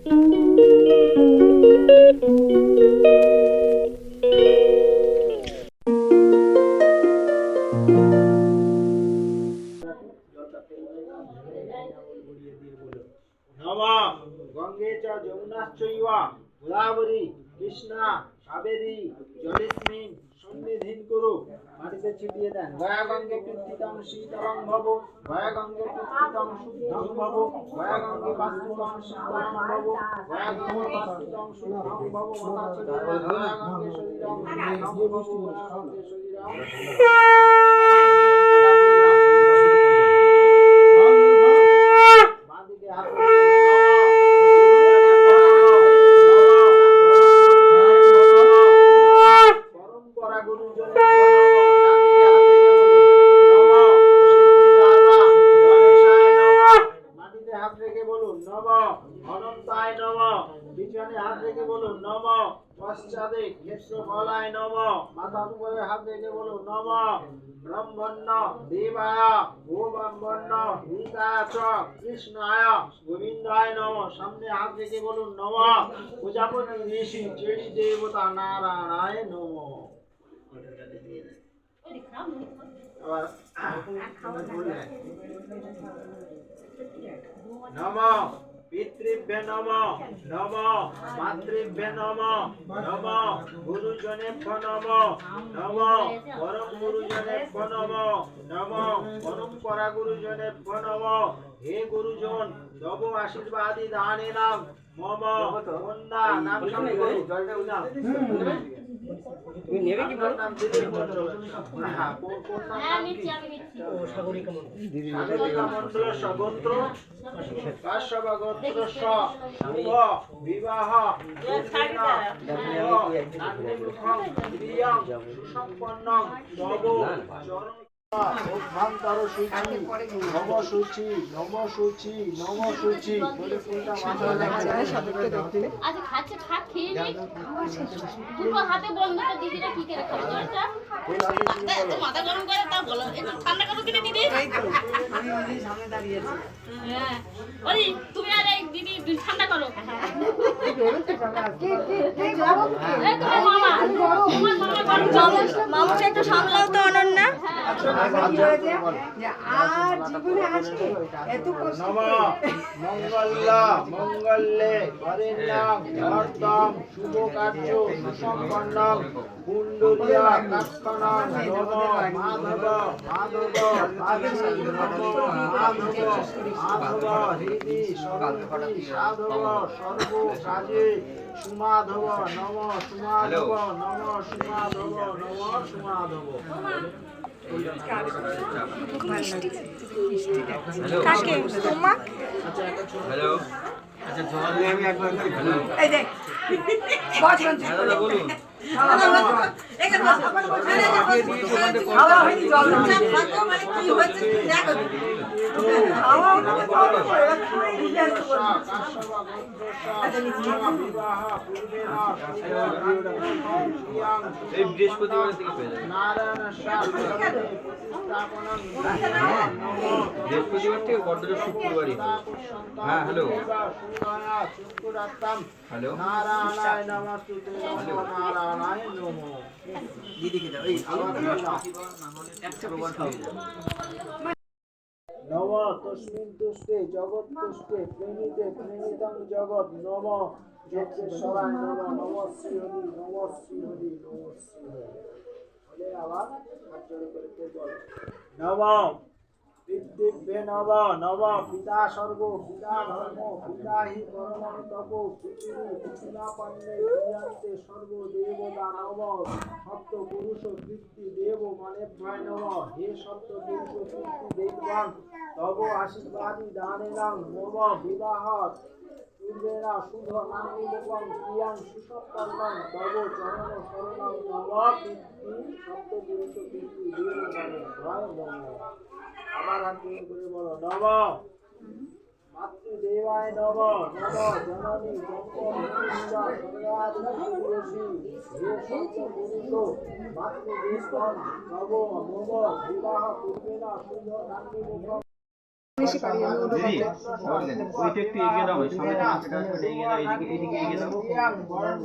গঙ্গে চ যমুনাশ্চৈব গোদাবরী কৃষ্ণা কাবেরী জলেস্মিন সন্নিধিন কুরু। মাটিতে ছিটিয়ে দেন। গয়া গঙ্গে কীর্তিতং শীতলং ভব, গয়া গঙ্গে কীর্তিতং শুদ্ধং ভব, গয়া গঙ্গে বাস্তুতং শীতলং ভব, গয়া গঙ্গে বাস্তুতং শুদ্ধং ভব। মাথা ছিটিয়ে দেন। গয়া গঙ্গে শরীরং শুদ্ধং ভব, গয়া গঙ্গে শরীরং বাঁদিকে হাত পিছনে হাত রেখে বলুন নম। পশ্চাদে ক্ষেত্রফলায় নম। মাথার উপরে হাত রেখে বলুন নম। ব্রহ্মণ্য দেবায় গো ব্রহ্মণ্য হিতায় চ কৃষ্ণায় গোবিন্দায় নম। সামনে হাত রেখে বলুন নম। প্রজাপতি ঋষি চেড়ি দেবতা নারায়ণায় নম। নম পিতৃভ্যে নম। নম মাতৃভ্যে নম। নম গুরুজনেভ্যো নম। নম পরম গুরুজনেভ্যো নম। নম পরম্পরা গুরুজনেভ্যো নম। হে গুরুজন তব আশীর্বাদী দানেনাম মম কন্যা নাম সংকল্প জয়টা উনাম। তুমি নেবে কি বল? নাম দিদি মন্ডল। হ্যাঁ কন্যা নাম কি? সাগরিকা মন্ডল। সাগরিকা মন্ডল গোত্র কাশ্যপ গোত্র শুভ বিবাহ সুসম্পন্নং তব চরণ অভ্যন্তর সূচি নম সূচি নম সূচি নম সূচি বলে ফুলটা মাথায় রাখতে। আজ খাচ্ছে ভাত খেয়ে নি দুটো হাতে বন্ধ তো দিদিরা কি করে খাবে জলটা তো মাথা গরম করে তা বলো একটু ঠান্ডা করো কিনে দিদি। আমি ওই সামনে দাঁড়িয়ে আছি। হ্যাঁ ওই তুমি আর এই দিদি ঠান্ডা করো। এই তোমার মামা তোমার মামা গরম মামুকে একটু সামলাও তো অনন্যা। নম মঙ্গলা মঙ্গলে বরেণ্যং অর্ধং শুভ কার্য সুসম্পন্নং কুণ্ডলিয়া কাক্ষণং নম মাধব মাধব মাধব হৃদি সর্বি সাধব সর্ব কাজে সুমাধব নম সুমাধব নম সুমাধব নম সুমাধব। কাকে তোমা হ্যালো আচ্ছা জল নিয়ে আমি একবার হ্যালো এই দেখ বস দাদা বলুন এখানে বস আপন বস খাওয়া হয়নি জল মানে কি হচ্ছে দেখো খাওয়া মানে খাওয়া খাই দিতে আসছে এই বৃহস্পতিবার থেকে পেয়ে যাবেন বৃহস্পতিবার থেকে বড়জোর শুক্রবারই হ্যাঁ হ্যালো হ্যালো নারায়ণায় নমস্তুতে নমো নারায়ণায় নমো। দিদিকে দাও এই একটা প্রবার হয়ে যাবে। নম তস্মিন তুষ্টে জগৎ তুষ্টে প্রেমিতে প্রেমিতং জগৎ নম যোগেশ্বরায় নম। নম শ্রী হরি নম শ্রী হরি নম শ্রী হরি বলে আবার হাত জোড় করে বল নম পিতৃভ্যে নম। নম পিতা স্বর্গ পিতা ধর্ম পিতা হি পরমং তপ পৃথিবী পৃথিবীপন্নে ক্রিয়ান্তে সর্ব দেবতা নম সপ্ত পুরুষ কীর্তি দেব মানেভ্যায় নম। হে সপ্ত পুরুষ কীর্তি দেবগণ তব আশীর্বাদী দানেনাং মম বিবাহ পূর্বেনা শুভ নামনিমুখং ক্রিয়াং সুসম্পন্নং তব চরণ শরণং নম কীর্তি সপ্ত পুরুষ কীর্তি দেব মানেভ্যায় নম। আবার হাত করে বলো নম মাতৃদেবায় নম। নম জননী জন্মভূমিষ্ঠ সর্বাদিশী হে সত্য পুরুষ মাতৃদেবগণ তব মম বিবাহ পূর্বেনা শুভ নামনিমুখং বেশি পারি আমি ওদের দিদি ওইটা একটু এগিয়ে দাও সামনে যেটা আছে ওটা এগিয়ে দাও এইদিকে এগিয়ে দাও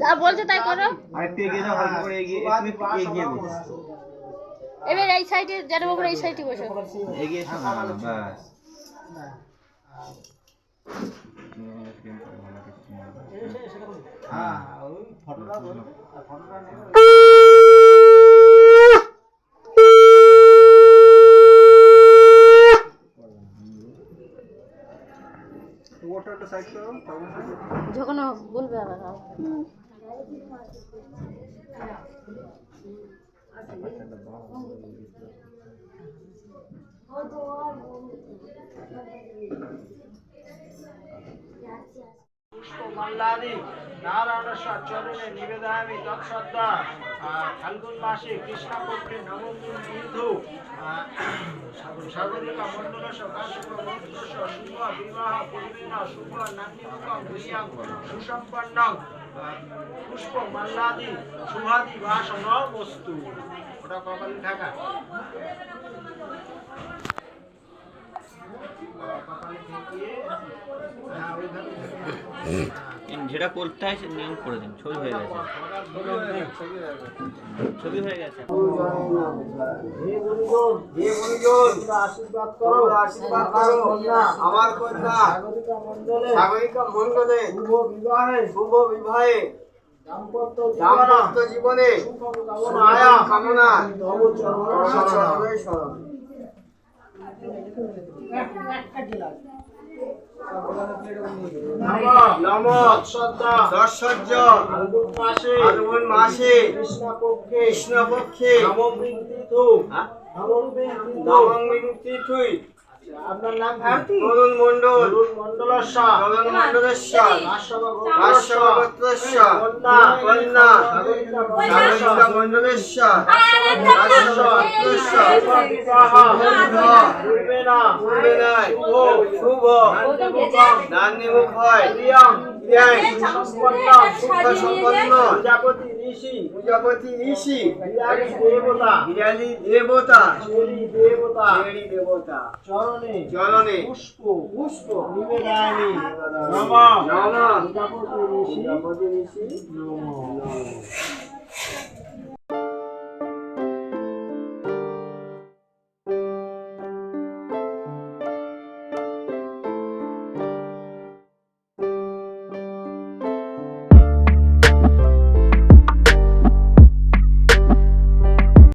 যা বলছে তাই করো। আর একটু এগিয়ে দাও হালকা করে এগিয়ে একটু এগিয়ে বসো এবার এই সাইডে জানাবো করে এই সাইডে বসো। এগিয়ে এসো না বাস হ্যাঁ ওই ফটোটা ধরো ফটোটা নেবে ওটা একটা সাইড করো যখন বলবে আবার পুষ্পমাল্যাদি নারায়ণেশ্বর চরণে নিবেদয়ামি তৎসদ্দা ফাল্গুন মাসে কৃষ্ণপক্ষে নবমী বিধু সাগরিকা মণ্ডলস্য কাশ্যপ মন্ত্রস্য শুভ বিবাহ পূর্বেণ শুভ নান্দিমুখং গৃহ্যাং সুসম্পন্নং পুষ্পমাল্যাদি শুভাদি বাসনমস্তু। ওটা কপালে ঢাকা কপালে ঠেকিয়ে হ্যাঁ ওইভাবে যেটা করতে হয় সে নিয়ম করে দিন ছবি হয়ে গেছে ছবি হয়ে গেছে আশীর্বাদ করো আমার কন্যা সাগরিকা মণ্ডলে শুভ বিবাহে দাম্পত্য জীবনে সুখা কামনা ফাল্গুন মাসে কৃষ্ণপক্ষে নবমী তিথি আপনার নাম তরুণ মণ্ডলেশ্বর কাশ্যপগোত্রস্য কন্যা সাগরিকা মণ্ডলেশ্বর শুভ নান্দিমুখ হয় সুসম্পন্ন প্রজাপতি ঋষি বিড়ালি দেবতা চরণে পুষ্প নিবেদয়ামি নমঃ প্রজাপতি ঋষি নমঃ।